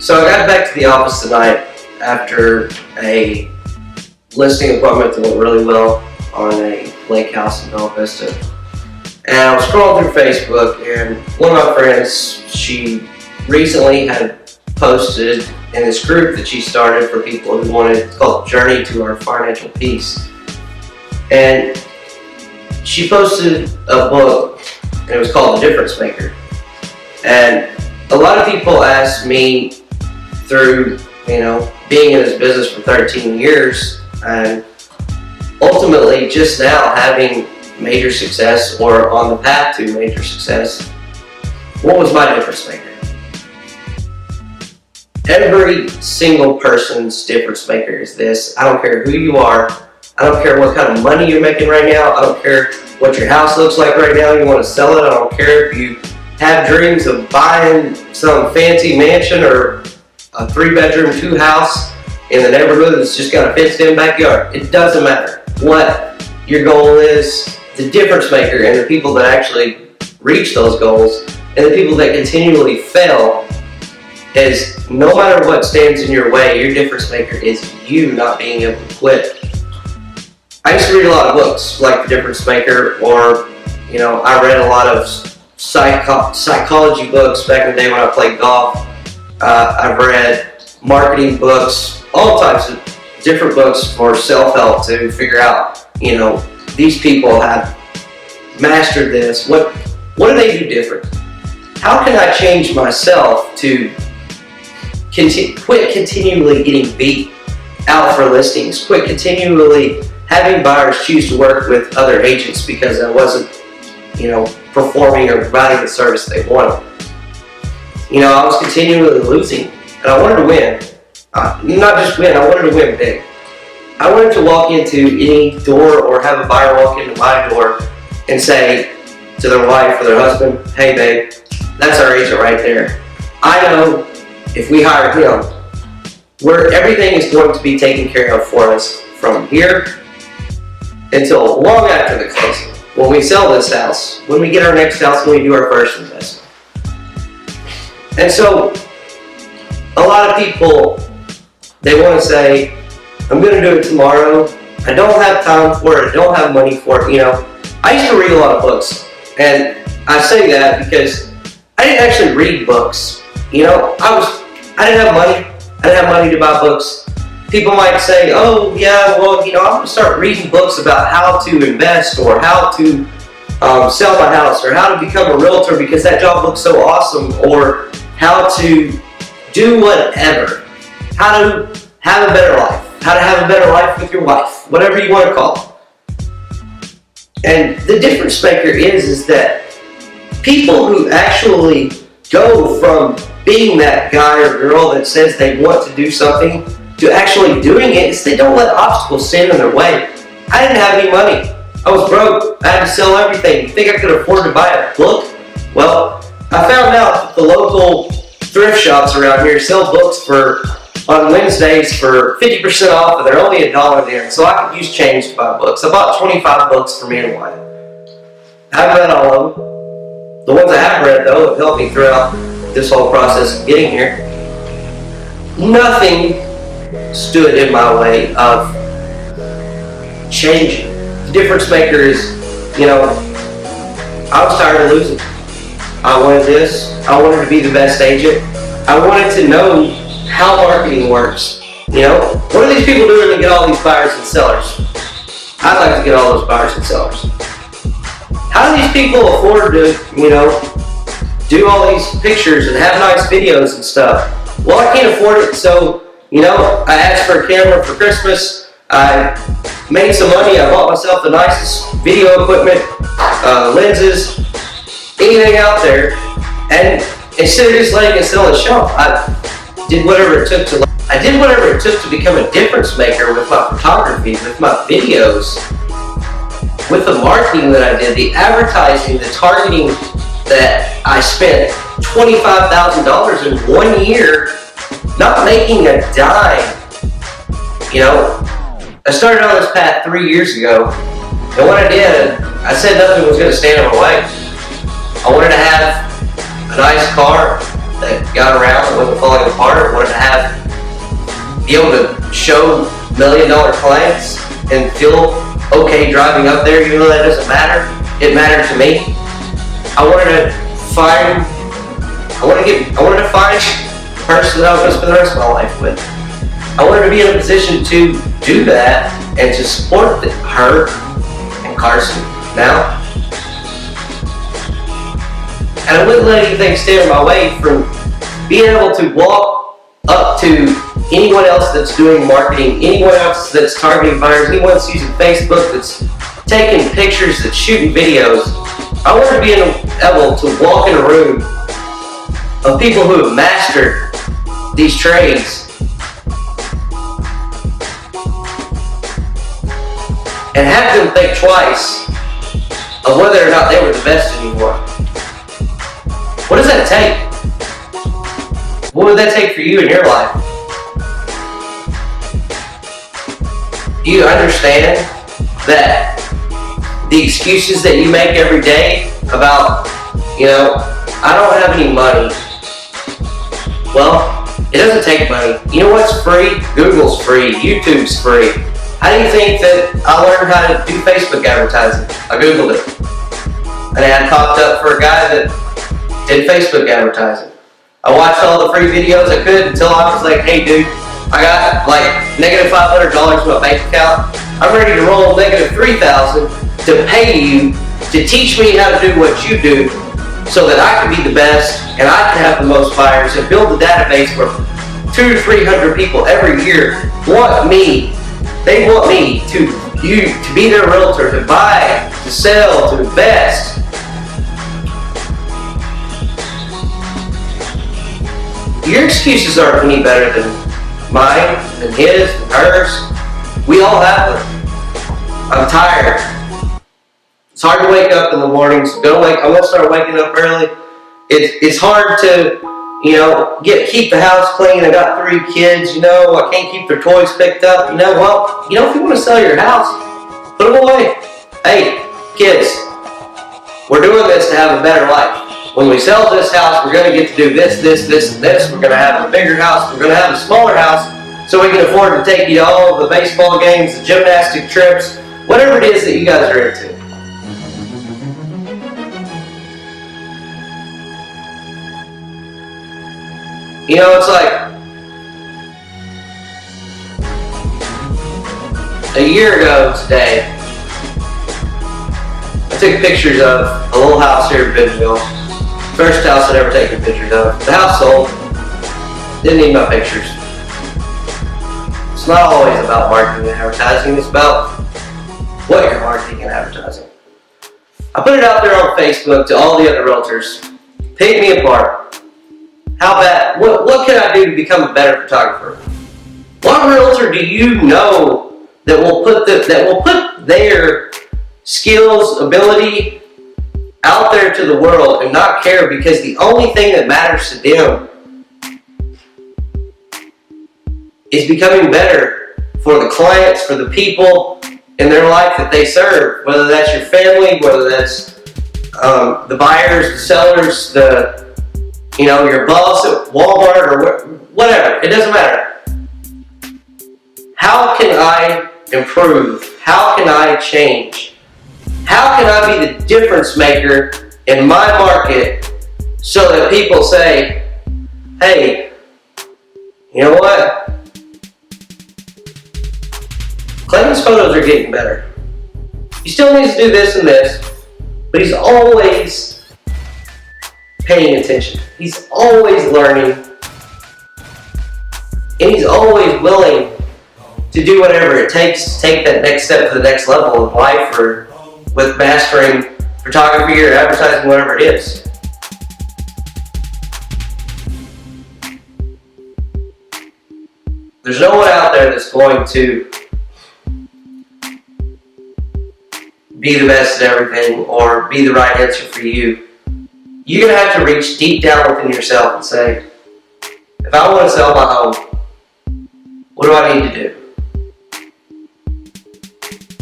So I got back to the office tonight after a listing appointment that went really well on a lake house in Bella Vista. And I was scrolling through Facebook, and one of my friends, she recently had posted in this group that she started for people who wanted, it's called Journey to Our Financial Peace. And she posted a book, and it was called The Difference Maker. And a lot of people ask me through, being in this business for 13 years and ultimately just now having major success or on the path to major success, what was my difference maker? Every single person's difference maker is this. I don't care who you are. I don't care what kind of money you're making right now. I don't care what your house looks like right now. You want to sell it. I don't care if you have dreams of buying some fancy mansion or a 3-bedroom, 2-house in the neighborhood that's just got a fenced-in backyard. It doesn't matter what your goal is. The difference maker and the people that actually reach those goals and the people that continually fail is, no matter what stands in your way, your difference maker is you not being able to quit. I used to read a lot of books like The Difference Maker, or I read a lot of psychology books back in the day when I played golf. I've read marketing books, all types of different books for self-help to figure out, these people have mastered this. What do they do different? How can I change myself to quit continually getting beat out for listings, quit continually having buyers choose to work with other agents because I wasn't, performing or providing the service they wanted. I was continually losing, and I wanted to win. Not just win, I wanted to win big. I wanted to walk into any door or have a buyer walk into my door and say to their wife or their husband, "Hey babe, that's our agent right there. I know if we hire him, everything is going to be taken care of for us from here until long after the closing. When we sell this house, when we get our next house, when we do our first investment." And so a lot of people, they want to say, "I'm going to do it tomorrow. I don't have time for it. I don't have money for it." I used to read a lot of books, and I say that because I didn't actually read books. I didn't have money. I didn't have money to buy books. People might say, "Oh yeah, well, I'm going to start reading books about how to invest or how to sell my house or how to become a realtor because that job looks so awesome, or how to do whatever, how to have a better life, how to have a better life with your wife," whatever you want to call it. And the difference maker is that people who actually go from being that guy or girl that says they want to do something to actually doing it is they don't let obstacles stand in their way. I didn't have any money. I was broke. I had to sell everything. You think I could afford to buy a book? Well, I found out that the local thrift shops around here sell books on Wednesdays for 50% off, and they're only $1 there. So I could use change to buy books. I bought 25 books for me and Wyatt. I haven't read all of them. The ones I have read, though, have helped me throughout this whole process of getting here. Nothing stood in my way of changing. The difference maker is, I was tired of losing. I wanted this. I wanted to be the best agent. I wanted to know how marketing works. What are these people doing to get all these buyers and sellers? I'd like to get all those buyers and sellers. How do these people afford to, do all these pictures and have nice videos and stuff? Well, I can't afford it, so, I asked for a camera for Christmas. I made some money. I bought myself the nicest video equipment, lenses, anything out there, and instead of just letting it sit on the shelf, I did whatever it took to become a difference maker with my photography, with my videos, with the marketing that I did, the advertising, the targeting that I spent $25,000 in 1 year, not making a dime. I started on this path 3 years ago, and when I did, I said nothing was going to stand in my way. I wanted to have a nice car, that got around, that wasn't falling apart, wanted to be able to show $1 million clients and feel okay driving up there, even though that doesn't matter. It mattered to me. I wanted to find the person that I was going to spend the rest of my life with. I wanted to be in a position to do that and to support her and Carson now. And I wouldn't let anything stand in my way from being able to walk up to anyone else that's doing marketing, anyone else that's targeting buyers, anyone that's using Facebook, that's taking pictures, that's shooting videos. I want to be able to walk in a room of people who have mastered these trades and have them think twice of whether or not they were the best anymore. What does that take? What would that take for you in your life? Do you understand that the excuses that you make every day about, I don't have any money? Well, it doesn't take money. You know what's free? Google's free. YouTube's free. How do you think that I learned how to do Facebook advertising? I Googled it. And I popped up for a guy that did Facebook advertising. I watched all the free videos I could until I was like, hey dude, I got like negative $500 in my bank account. I'm ready to roll negative $3,000 to pay you to teach me how to do what you do so that I can be the best and I can have the most buyers and build a database where 200 to 300 people every year want me. They want me to be their realtor, to buy, to sell, to invest. Your excuses aren't any better than mine, than his, than hers. We all have them. I'm tired. It's hard to wake up in the mornings. I want to start waking up early. It's hard to, keep the house clean. I got 3 kids, I can't keep their toys picked up. If you want to sell your house, put them away. Hey, kids, we're doing this to have a better life. When we sell this house, we're going to get to do this, this, this, and this. We're going to have a bigger house. We're going to have a smaller house so we can afford to take you to all the baseball games, the gymnastic trips, whatever it is that you guys are into. It's like a year ago today, I took pictures of a little house here in Bentonville. First house I'd ever taken pictures of. The house sold. Didn't need my pictures. It's not always about marketing and advertising. It's about what you're marketing and advertising. I put it out there on Facebook to all the other realtors. Pick me apart. How bad? What can I do to become a better photographer? What realtor do you know that will put their skills, ability out there to the world and not care because the only thing that matters to them is becoming better for the clients, for the people in their life that they serve, whether that's your family, whether that's the buyers, the sellers, your boss at Walmart or whatever. It doesn't matter. How can I improve? How can I change? How can I be the difference maker in my market so that people say, hey, you know what? Clayton's photos are getting better. He still needs to do this and this, but he's always paying attention. He's always learning, and he's always willing to do whatever it takes to take that next step to the next level of life or with mastering photography or advertising, whatever it is. There's no one out there that's going to be the best at everything or be the right answer for you. You're going to have to reach deep down within yourself and say, if I want to sell my home, what do I need to do?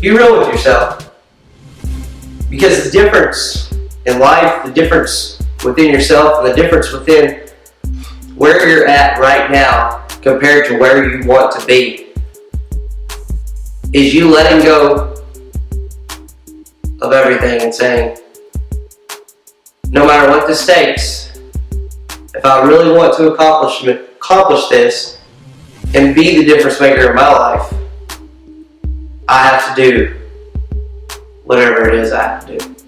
Be real with yourself. Because the difference in life, the difference within yourself, and the difference within where you're at right now compared to where you want to be? Is you letting go of everything and saying, no matter what this takes, if I really want to accomplish this and be the difference maker in my life, I have to do whatever it is I have to do.